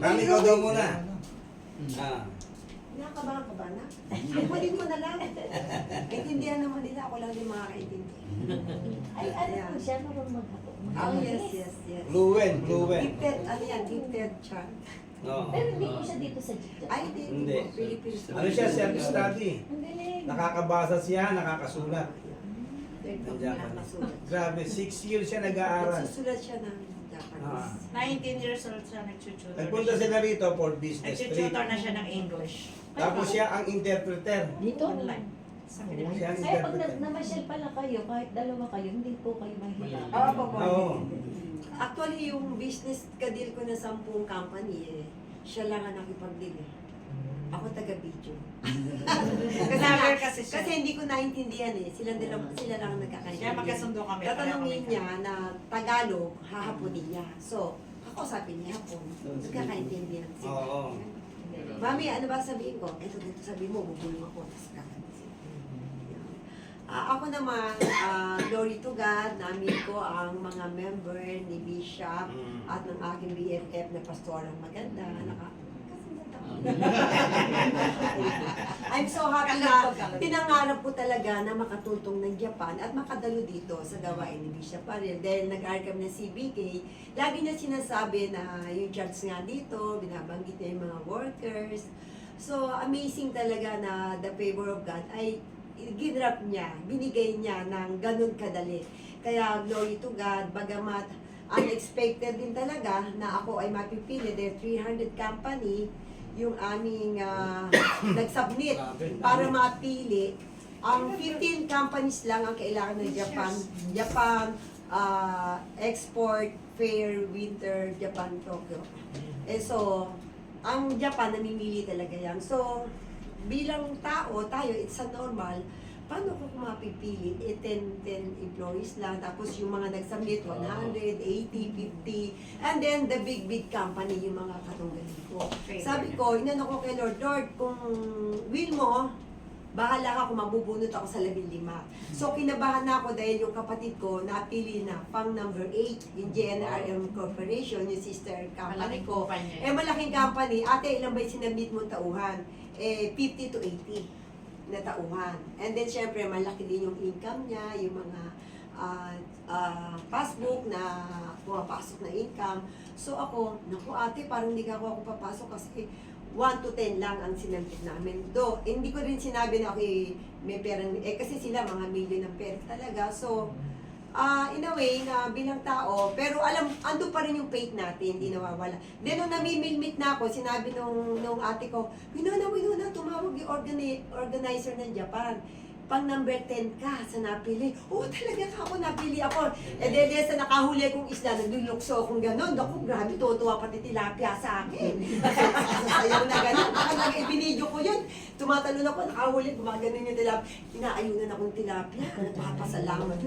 Mami, ikaw daw muna. Ah. Nakabahan ka ba na? Kunin mo na lang. Intindihan naman nila, ako lang din makakaintindi. Ay, ano po siya? Marunong maghapon. Oh, yes. Fluent. Gifted, ano yan, gifted child. Oo. Pero hindi po siya dito sa Japan. Ay, hindi. Hindi. Philippines. Ano siya, self-study. Ang galing. Nakakabasa siya, nakakasulat. Nakakasulat. Grabe, 6 years siya nag-aaral. Nagsusulat siya ng Japanese. 19 years old siya, nagtututor. Nagpunta sila rito for business trip. Nagtututor na siya ng English. Tapos siya ang interpreter. Dito? Online. Sa Pilipinas. Siya ang Kaya pag interpreter. namasyal pala kayo, kahit dalawa kayo, hindi po kayo mahihirapan. Oo. Actually, yung business kadil ko na 10 company, siya lang ang nakipag-deal eh. Ako taga-video. Vlogger kasi siya. Kasi hindi ko naintindihan eh. Sila lang nagkakaintindihan. Kaya magkasundo kami. Tatanungin niya na Tagalog, hahaponin niya. So, ako sabi niya hapon. Nagkakaintindihan sila. Oo. Mami, ano ba sabihin ko? Ito dito sabihin mo, bubulong ako. Tapos kakain. Ako naman, glory to God, namin ko ang mga member ni Bishop at ng aking BFF na pastorang maganda. I'm so happy na pinangarap ko talaga na makatutong ng Japan at makadalo dito sa gawain ni Bishop Paril. Dahil nag-aaral kami ng CBK, lagi niya sinasabi na yung church nga dito, binabanggit niya yung mga workers. So, amazing talaga na the favor of God ay ginrap niya, binigay niya ng ganun kadali. Kaya glory to God, bagamat unexpected din talaga na ako ay mapipili. There 300 company yung aming nag-submit para mapili. Ang 15 companies lang ang kailangan ng Japan Export Fair Winter Japan Tokyo. So, ang Japan namimili talaga yan. So, bilang tao, tayo, it's a normal, paano ko mapipili? 10 employees lang, tapos yung mga nagsubmit, 100, 80, 50, and then the big company, yung mga katunggalin ko. Sabi ko, inano ko kay Lord, kung will mo, bahala ka kung mabubunot ako sa 15. So, kinabahan na ako dahil yung kapatid ko napili na pang number 8 yung JNRM Corporation, yung sister company ko. Malaking company. Ate, ilan ba yung sinabit mong tauhan? 50 to 80 na tauhan. And then, syempre, malaki din yung income niya, yung mga passbook na pumapasok na income. So, ako, naku ate, parang hindi ka ako papasok kasi 1 to 10 lang ang sinabit namin. Hindi ko rin sinabi na okay, may pera, kasi sila mga million ng pera talaga. So, in a way, na bilang tao, pero ando pa rin yung faith natin, hindi nawawala. Then, nung namimilmit na ako, sinabi nung ate ko, Winona, tumawag yung organizer ng Japan. Pang number 10 ka sa napili. Oo, talaga ka ako, napili ako. Dahil sa nakahuli kong isda, naglulukso akong gano'n. Naku, grabe, tuwa pati tilapia sa akin. Sasayaw na gano'n. Talaga, ibinidyo ko yun. Tumatalon ako, nakahuli, gumaganon yung tilapia. Inaayunan akong tilapia. Nagpapasalamat.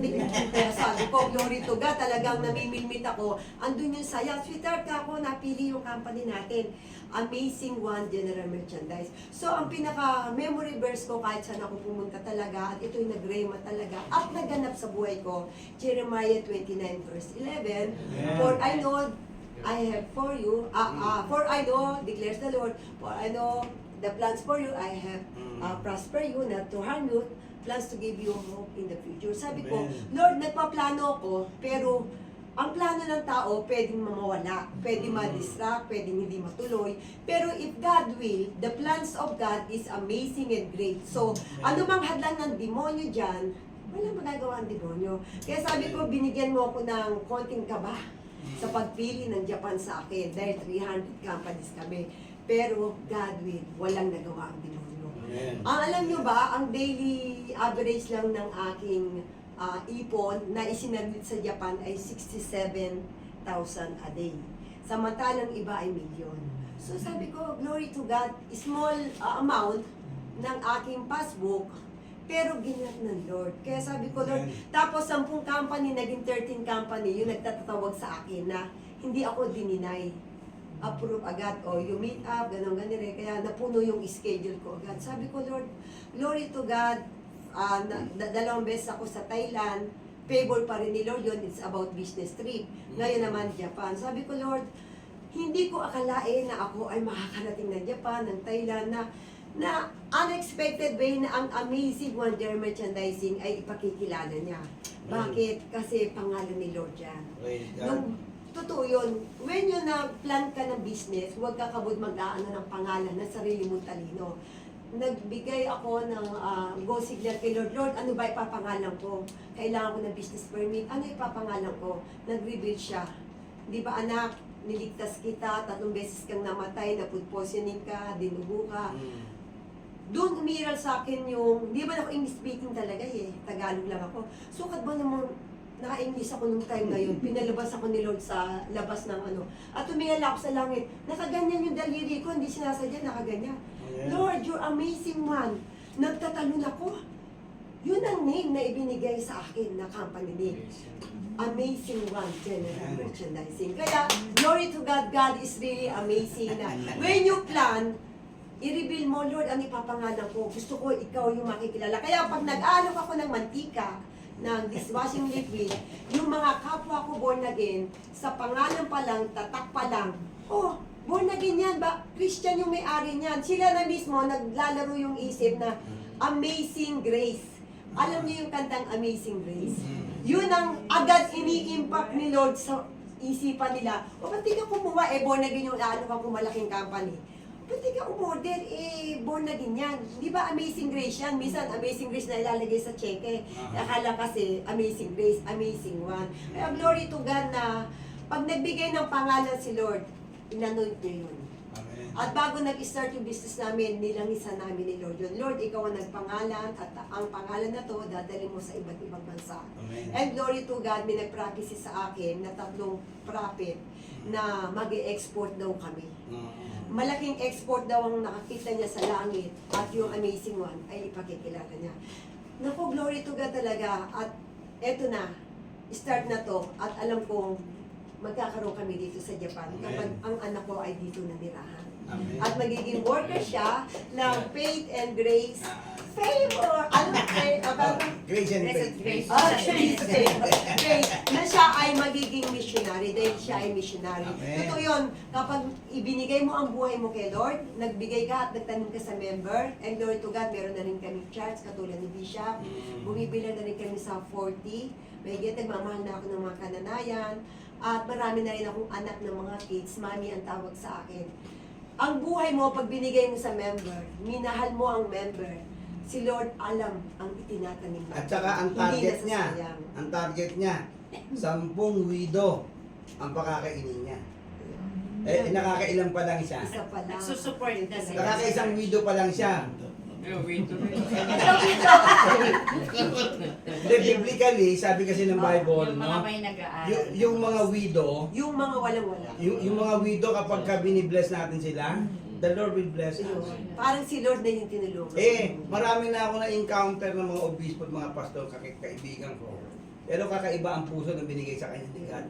Kaya sabi ko, glory to God, talagang namimilmit ako. Andun yung saya. Sweetheart ka ako, napili yung company natin. Amazing One General Merchandise. So, ang pinaka-memory verse ko kahit saan ako pumunta talaga, at ito'y nag-rema talaga, at naganap sa buhay ko, Jeremiah 29 verse 11, For I know I have for you, for I know, declares the Lord, for I know the plans for you, I have prosper you, not to harm you, plans to give you hope in the future. Sabi ko, Lord, nagpaplano ako, pero ang plano ng tao, pwedeng mamawala, pwedeng ma-distract, pwedeng hindi matuloy. Pero if God will, the plans of God is amazing and great. So, ano mang hadlang ng demonyo dyan, walang magagawa ang demonyo. Kaya sabi ko, binigyan mo ako ng konting kaba sa pagpili ng Japan sa akin dahil 300 companies kami. Pero God will, walang nagawa ang demonyo. Ang alam nyo ba, ang daily average lang ng aking ipon na isinabit sa Japan ay 67,000 a day. Samantalang iba ay milyon. So sabi ko, glory to God, small amount ng aking passbook, pero ginat ng Lord. Kaya sabi ko, Lord, tapos 10 company, naging 13 company, yung nagtatatawag sa akin na hindi ako dininay. Approve agad, o you meet up, ganun. Kaya napuno yung schedule ko agad. Sabi ko, Lord, glory to God, 2 beses ako sa Thailand, favor pa rin ni Lord yun, it's about business trip. Ngayon naman, Japan. Sabi ko, Lord, hindi ko akalain na ako ay makakarating ng Japan, ng Thailand, na unexpected way na ang Amazing Wonder Merchandising ay ipakikilala niya. Bakit? Kasi pangalan ni Lord yan. Praise God. Nung, totoo yun, when you na-plan ka ng business, huwag ka kabod mag-aano ng pangalan na sarili mong talino. Nagbigay ako ng go signal kay Lord. Lord, ano ba ipapangalan ko? Kailangan ko ng business permit. Ano ipapangalan ko? Nag-reveal siya. Di ba anak, niligtas kita, 3 beses kang namatay, na-food poisoning ka, dinugo ka. Doon umiral sa akin yung, di ba ako English speaking talaga eh, Tagalog lang ako. Sukat ba namang naka-English ako nung time na yun, pinalabas ako ni Lord sa labas ng ano. At tumingala ako sa langit, nakaganyan yung daliri ko, hindi sinasadya, nakaganyan. Lord, you're amazing one. Nagtatalon ako. Yun ang name na ibinigay sa akin na company name. Amazing One General Merchandising. Kaya, glory to God, God is really amazing na when you plan, i-reveal mo, Lord, ang ipapangalan ko. Gusto ko ikaw yung makikilala. Kaya pag nag-alok ako ng mantika, ng dishwashing liquid, yung mga kapwa ko born again, sa pangalan pa lang, tatak pa lang, oh, born again yan ba? Christian yung may-ari niyan. Sila na mismo, naglalaro yung isip na Amazing Grace. Alam niyo yung kantang Amazing Grace? Yun ang agad ini-impact ni Lord sa isipan nila. O ba't di ka kumuha? Born again yung ano kang malaking company. Ba't di ka umorder? Born again yan. Di ba Amazing Grace yan? Minsan Amazing Grace na ilalagay sa cheque. Akala kasi Amazing Grace, Amazing One. Kaya glory to God na pag nagbigay ng pangalan si Lord, inanoint niya yun. Amen. At bago nag-start yung business namin, nilangisa namin ni Lord yun. Lord, ikaw ang nagpangalan at ang pangalan na to, dadali mo sa iba't ibang bansa. Amen. And glory to God, may nag-practice sa akin na 3 prophet na mag-export daw kami. Malaking export daw ang nakakita niya sa langit at yung Amazing One ay ipakikilala niya. Naku, glory to God talaga. At eto na, start na to at alam kong magkakaroon kami dito sa Japan kapag ang anak ko ay dito nanirahan. Amen. At magiging worker siya ng faith and grace. Favor! Ano Grace and faith. Grace. Grace. Na siya ay magiging missionary dahil siya ay missionary. Amen. Totoo yun, kapag ibinigay mo ang buhay mo kay Lord, nagbigay ka at nagtanong ka sa member, and glory to God, meron na rin kami church, katulad ni Bishop, bumibilang na rin kami sa 40, may nagmamahal na ako ng mga kananayan, at marami na rin akong anak ng mga kids, mami ang tawag sa akin. Ang buhay mo, pag binigay mo sa member, minahal mo ang member, si Lord alam ang itinatanim mo. At saka ang Hindi target niya, nasasayang. ang target niya, 10 widow ang pakakainin niya. Nakakailan pa lang isa. Isa pa lang. Nagsusupport na siya. Nakakaisang widow pa lang siya. Hindi, biblically, sabi kasi ng Bible, Yung mga no? may nag-aaral. Yung mga widow, Yung mga walang-wala. yung mga widow kapag ka binibless natin sila, the Lord will bless us. Parang si Lord na yung tinulungan. Marami na ako na-encounter ng mga obispo at mga pastor, kaibigan ko. Pero kakaiba ang puso na binigay sa kanya ni God.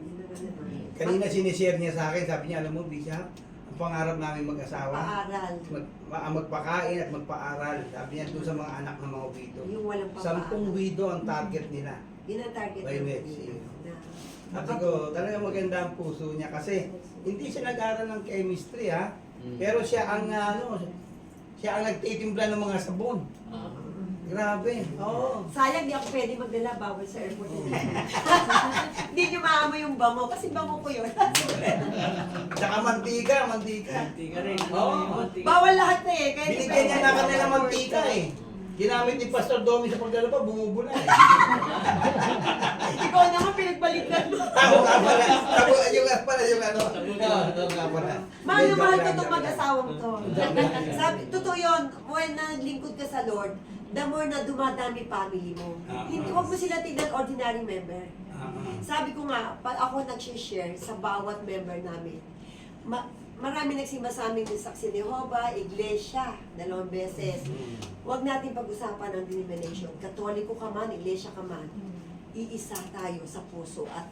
Kanina sinishare niya sa akin, sabi niya, alam mo, Bishop, ang pangarap namin mag-asawa, Paaral. magpakain at magpaaral. Sabi niya doon sa mga anak ng mga widow. Yung walang papaaral. 10 widow ang target nila. Yun ang target By ng next video. year. Sabi ko, talaga maganda ang puso niya kasi hindi siya nag-aral ng chemistry ha. Pero siya ang siya ang nagtitimpla ng mga sabon. Grabe. Oo. Sayang di ako pwede magdala, bawal sa airport. Hindi nyo maamoy yung bango, kasi bango ko yun. Tsaka mantika. Mantika rin. Oo. Bawal lahat na eh. Kaya Binigyan niya na kanila mantika eh. Ginamit ni Pastor Domi sa pagdala pa, bumubula eh. Ikaw naman pinagbalikan mo. Ako nga pala. Yung ano. Oo nga pala. Mahal na mahal ko itong mag-asawang to. Sabi, totoo yun, when naglingkod ka sa Lord, the more na dumadami family mo. Hindi, huwag mo sila tignan ordinary member. Sabi ko nga, pag ako nag-share sa bawat member namin, marami nagsimba sa amin ng Saksi ni Jehovah, Iglesia, 2 beses. Huwag natin pag-usapan ng denomination. Katoliko ka man, Iglesia ka man, iisa tayo sa puso at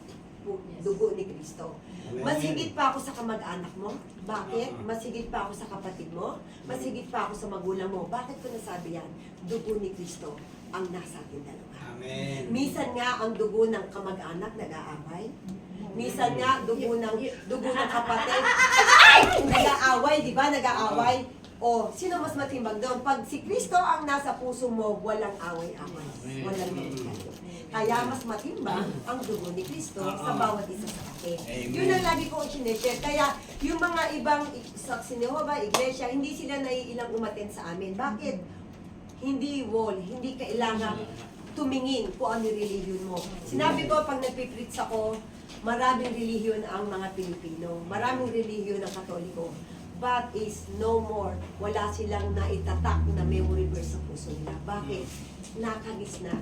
dugo ni Kristo. Mas higit pa ako sa kamag-anak mo. Bakit? Mas higit pa ako sa kapatid mo. Mas higit pa ako sa magulang mo. Bakit ko nasabi yan? Dugo ni Kristo ang nasa atin dalawa. Amen. Minsan nga ang dugo ng kamag-anak nag-aaway. Minsan nga, dugo ng kapatid. Ay! Nag-aaway, di ba? Nag-aaway. O, sino mas matimbang doon? Pag si Kristo ang nasa puso mo, walang away-away. Walang maligay. Kaya mas matimbang ang dugo ni Kristo sa bawat isa sa atin. Amen. Yun ang lagi kong sinishare. Kaya yung mga ibang Saksi ni Jehovah, iglesia, hindi sila naiilang umaten sa amin. Bakit? Hindi wall, hindi kailangan tumingin kung ano yung religion mo. Sinabi ko, pag nagpipreach ako, maraming relihiyon ang mga Pilipino. Maraming relihiyon ang Katoliko. But is no more. Wala silang naitatak na memory verse sa puso nila. Bakit? Nakagis na.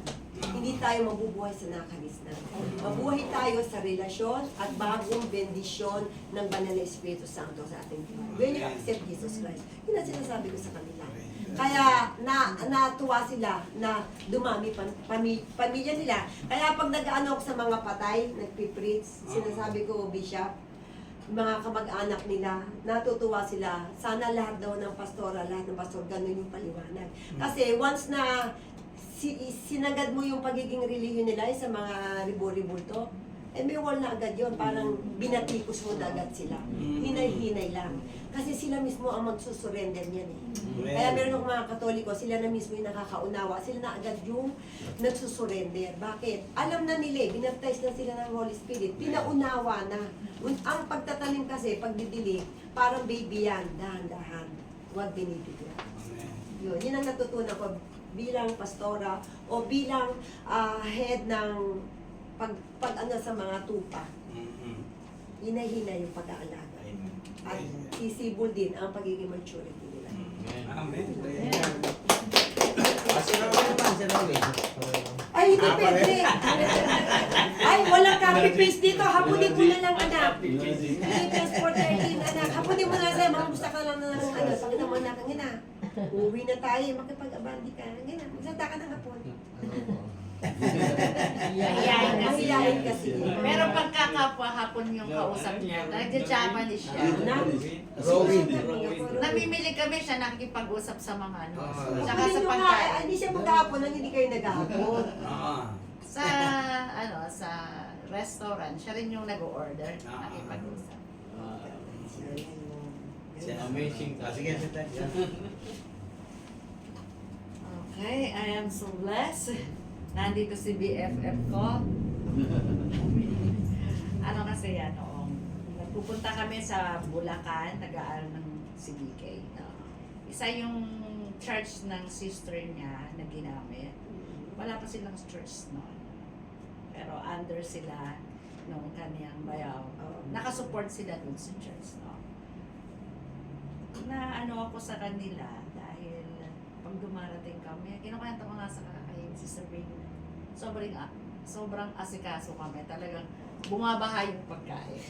Hindi tayo mabubuhay sa nakagis na. Mabuhay tayo sa relasyon at bagong bendisyon ng Banal na Espiritu Santo sa ating buhay. When you accept Jesus Christ. Yun ang sinasabi ko sa kanila. Kaya natuwa sila na dumami pamilya nila. Kaya pag nag-ano ako sa mga patay, nagpipreach, sinasabi ko, Bishop, mga kamag-anak nila, natutuwa sila. Sana lahat daw ng pastora, lahat ng pastor, ganun yung paliwanag. Kasi once na sinagad mo yung pagiging relihiyon nila sa mga ribo-ribulto, eh may wall na agad yun. Parang binatikos mo na agad sila. Hinay-hinay lang. Kasi sila mismo ang magsusurrender niyan eh. Kaya meron akong mga Katoliko, sila na mismo yung nakakaunawa. Sila na agad yung nagsusurrender. Bakit? Alam na nila eh, binaptize na sila ng Holy Spirit. Pinaunawa na. Ang pagtatanim kasi, pagdidilig, parang baby yan, dahan-dahan. Huwag binibigyan. Yun ang natutunan ko bilang pastora o bilang head ng pag ano sa mga tupa. Hinay-hinay yung pag-aalaga. At sisibol din ang pagiging maturity nila. Amen. Ay, hindi pwede. Ay, walang copy-paste dito. Hapunin mo na lang, anak. Copy-paste for 13, anak. Hapunin mo na lang. Mamusta ka lang ng ano. Pakita mo na kang ina. Uwi na tayo. Makipag-abandi ka. Gina, magsanta ka ng hapon. Mahihayin kasi. Pero pagkakapwa hapon yung kausap niya, nag-Japanese siya. Robin. Namimili kami siya nakikipag-usap sa mga ano. Tsaka Hapunin sa nyo nga. pagkain. Hindi siya maghapon nang hindi kayo naghapon. Sa sa restaurant, siya rin yung nag-order, nakipag-usap. Amazing. Sige, sige. Okay, I am so blessed. Nandito si BFF ko. Ano kasi yan, nagpupunta kami sa Bulacan, nag-aaral ng CBK. Isa yung church ng sister niya na ginamit. Wala pa silang church noon. Pero under sila nung kaniyang bayaw. Nakasupport sila dun sa church, no? Na ano ako sa kanila dahil pag dumarating kami, kinukwento ko nga sa kakain si Sabrina. Sobrang asikaso kami. Talagang bumabaha yung pagkain.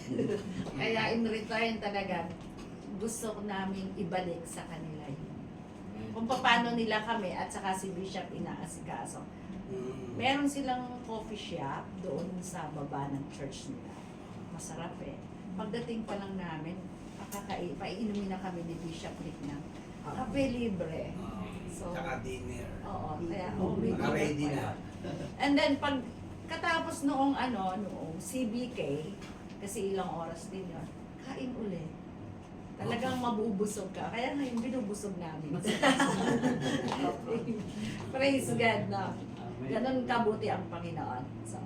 Kaya in return talaga, gusto ko namin ibalik sa kanila yun. Kung paano nila kami at saka si Bishop inaasikaso. Meron silang coffee shop doon sa baba ng church nila. Masarap eh. Pagdating pa lang namin, paiinumin na kami ni Bishop Rick ng kape libre. So, Saka dinner. oo, kaya Naka-ready na. And then pag katapos noong CBK, kasi ilang oras din yun, kain ulit. Talagang mabubusog ka. Kaya ngayon binubusog namin. Praise God na. Ganon kabuti ang Panginoon. So,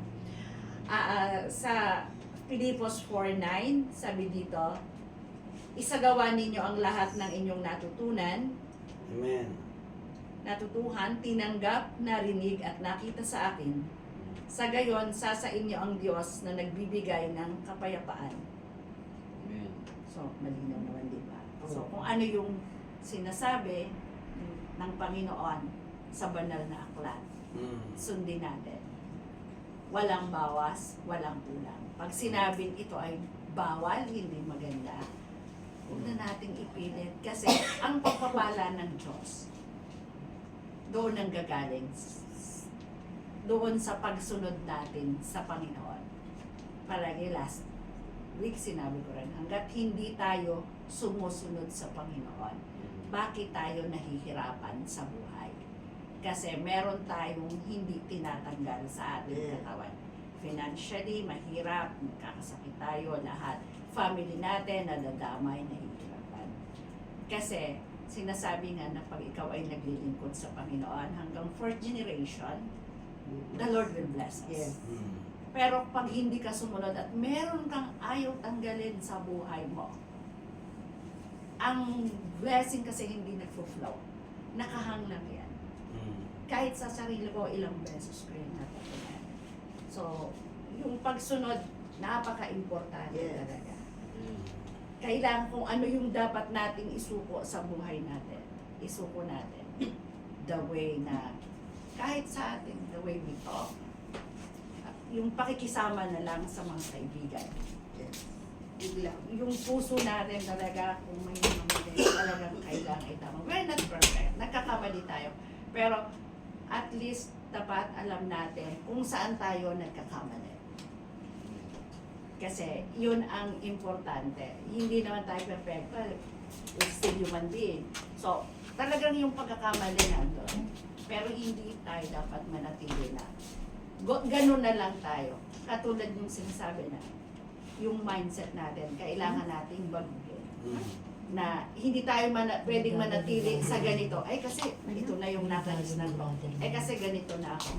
sa Pilipos 4:9, sabi dito, isagawa ninyo ang lahat ng inyong natutunan, Amen. tinanggap, narinig at nakita sa akin. Sa gayon, sasa inyo ang Diyos na nagbibigay ng kapayapaan. So, malinaw naman, di ba? So, kung ano yung sinasabi ng Panginoon sa banal na aklat, sundin natin. Walang bawas, walang kulang. Pag sinabing ito ay bawal, hindi maganda, huwag na nating ipilit. Kasi ang pagpapala ng Diyos, doon ang gagaling. Doon sa pagsunod natin sa Panginoon. Palagi last week sinabi ko rin, hanggat hindi tayo sumusunod sa Panginoon, bakit tayo nahihirapan sa buhay? Kasi meron tayong hindi tinatanggal sa ating katawan. financially, mahirap, magkakasakit tayo, lahat. Family natin, nadadamay, nahihirapan. Kasi, sinasabi nga na pag ikaw ay naglilingkod sa Panginoon hanggang fourth generation, the Lord will bless us. Yes. Pero pag hindi ka sumunod at meron kang ayaw tanggalin sa buhay mo, ang blessing kasi hindi nagfo-flow. Nakahang lang yan. Kahit sa sarili ko, ilang beses ko yun natutunan. So, yung pagsunod, napaka-importante Yes. talaga. Kailangan kung ano yung dapat nating isuko sa buhay natin. Isuko natin. The way na, kahit sa atin, the way we talk, yung pakikisama na lang sa mga kaibigan. Yes. Yung puso natin talaga, kung may mga mali, talagang kailangan itama. We're not perfect. Nagkakamali tayo. Pero, at least, dapat alam natin kung saan tayo nagkakamali. Kasi, yun ang importante. Hindi naman tayo perfecto. We're still human being. So, talagang yung pagkakamali nandun. Pero hindi tayo dapat manatili na. Ganun na lang tayo. Katulad yung sinasabi na, yung mindset natin, kailangan nating baguhin. Na hindi tayo pwedeng manatili sa ganito. Ay kasi ito na yung nakalis na to. Ay kasi ganito na ako.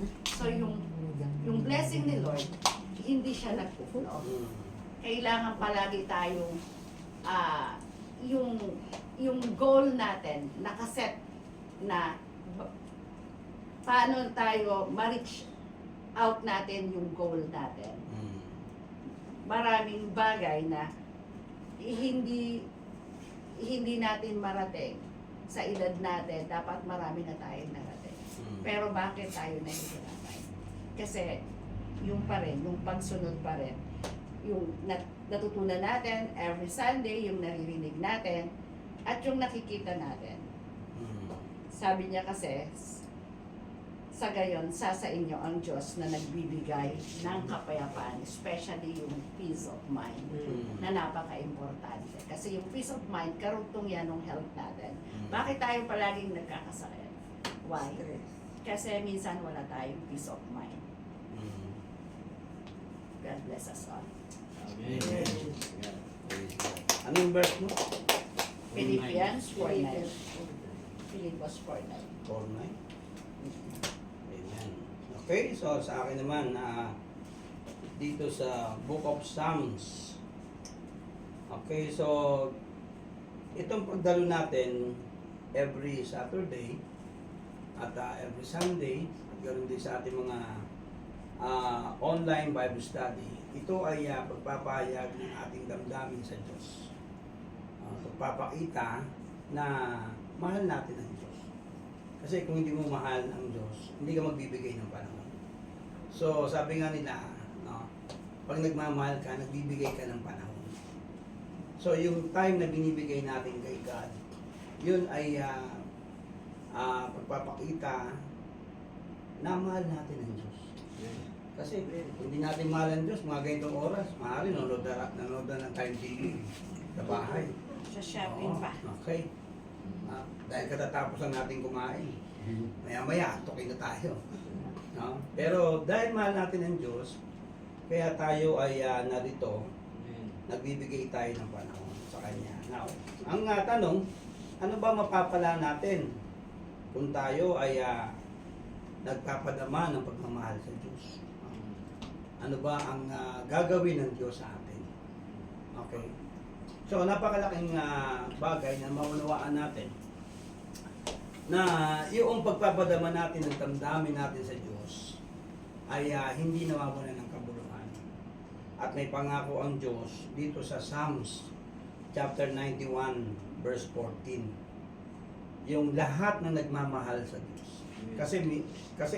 So yung blessing ni Lord, hindi siya nagpo-flow. Kailangan palagi tayong yung goal natin nakaset na paano tayo ma-reach out natin yung goal natin. Maraming bagay na hindi natin marating sa edad natin, dapat marami na tayong narating. Pero bakit tayo nahihirapan? Kasi yung pa rin, yung pagsunod pa rin, yung natutunan natin every Sunday, yung naririnig natin, at yung nakikita natin. Sabi niya kasi, sa gayon, sa inyo ang Diyos na nagbibigay ng kapayapaan, especially yung peace of mind, na napaka-importante. Kasi yung peace of mind, karugtong yan ng health natin. Bakit tayo palaging nagkakasakit? Why? Kasi minsan wala tayong peace of mind. God bless us all. Amen. Anong verse mo? Philippians 4:9. Philippians 4:9. 4:9. Amen. Okay, so sa akin naman, dito sa Book of Psalms. Okay, so itong pagdalo natin every Saturday at every Sunday, at ganoon din sa ating mga online Bible study, ito ay pagpapahayag ng ating damdamin sa Diyos. Pagpapakita na mahal natin ang Diyos. Kasi kung hindi mo mahal ang Diyos, hindi ka magbibigay ng panahon. So, sabi nga nila, no, pag nagmamahal ka, nagbibigay ka ng panahon. So, yung time na binibigay natin kay God, yun ay pagpapakita na mahal natin ang Diyos. Kasi hindi natin mahal ang Diyos, mga ganitong oras, maaari nanonood na ng Time TV sa bahay. Sa shopping pa. Okay. Dahil katatapos lang natin kumain. Maya-maya, tukin na tayo. No? Pero dahil mahal natin ang Diyos, kaya tayo ay narito, nagbibigay tayo ng panahon sa Kanya. Now, ang tanong, ano ba mapapala natin kung tayo ay nagpapadama ng pagmamahal sa Diyos? Ano ba ang gagawin ng Diyos sa atin? Okay. So, napakalaking bagay na maunawaan natin na yung pagpapadama natin ng damdamin natin sa Diyos ay hindi nawawala ng kabuluhan. At may pangako ang Diyos dito sa Psalms chapter 91 verse 14. Yung lahat na nagmamahal sa Diyos. Kasi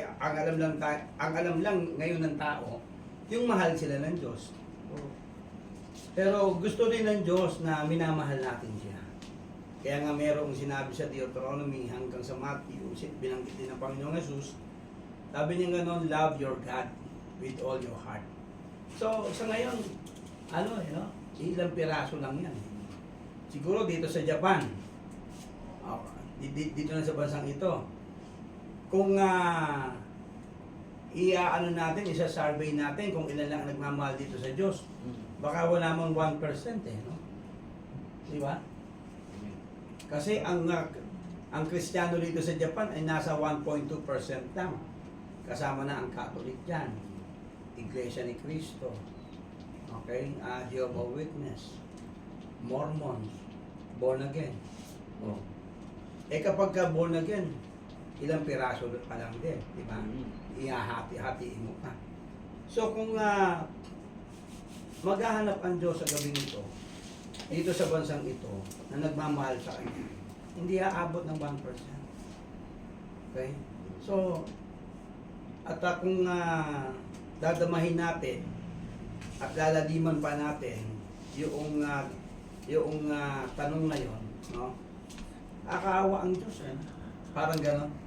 ang alam lang ngayon ng tao, yung mahal sila ng Diyos. Pero gusto din ng Diyos na minamahal natin siya. Kaya nga merong sinabi sa Deuteronomy hanggang sa Matthew, binanggit din ng Panginoong Jesus, sabi niya gano'n, love your God with all your heart. So, sa ngayon, ilang piraso lang yan. Siguro dito sa Japan, dito na sa bansang ito, kung iaano natin, isa-survey natin kung ilan lang ang nagmamahal dito sa Diyos. Baka wala mang 1% eh, no? Di ba? Kasi ang Kristiyano dito sa Japan ay nasa 1.2% lang. Kasama na ang Catholic dyan. Iglesia ni Cristo. Okay? Jehovah's Witness. Mormons. Born again. Oh. Eh kapag ka born again, ilang piraso pa lang din. Di ba? Ihahati-hatiin mo pa. So kung maghahanap ang Diyos sa gabing ito, dito sa bansang ito, na nagmamahal sa Kanya, hindi aabot ng 1%. Okay? So, at kung dadamahin natin at lalaliman pa natin yung tanong na yon, no? Akaawa ang Diyos, eh. Parang gano'n.